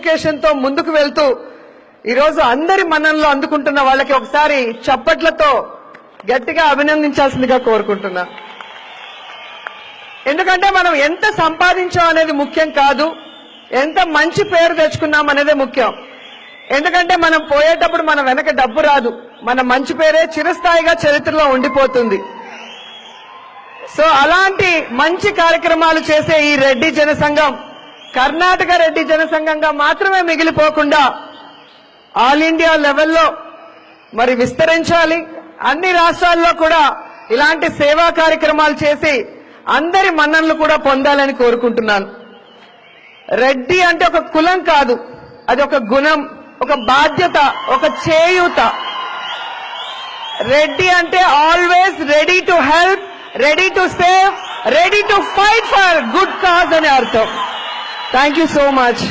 Dedication తో ముందుకు వెళ్తూ ఈరోజు అందరి మన్ననలు అందుకుంటున్న వాళ్ళకి ఒకసారి చప్పట్లతో గట్టిగా అభినందించాల్సిందిగా కోరుకుంటున్నా. ఎందుకంటే మనం ఎంత సంపాదించాం అనేది ముఖ్యం కాదు, ఎంత మంచి పేరు తెచ్చుకున్నాం అనేదే ముఖ్యం. ఎందుకంటే మనం పోయేటప్పుడు మన వెనక డబ్బు రాదు, మన మంచి పేరే చిరస్థాయిగా చరిత్రలో ఉండిపోతుంది. సో అలాంటి మంచి కార్యక్రమాలు చేసే ఈ రెడ్డి జనసంఘం కర్ణాటక రెడ్డి జనసంఘంగా మాత్రమే మిగిలిపోకుండా ఆల్ ఇండియా లెవెల్లో మరి విస్తరించాలి. అన్ని రాష్ట్రాల్లో కూడా ఇలాంటి సేవా కార్యక్రమాలు చేసి అందరి మన్ననలు కూడా పొందాలని కోరుకుంటున్నాను. రెడ్డి అంటే ఒక కులం కాదు, అది ఒక గుణం, ఒక బాధ్యత, ఒక చేయూత. రెడ్డి అంటే always ready to help, ready to save, ready to fight for good cause అనే అర్థం. Thank you so much.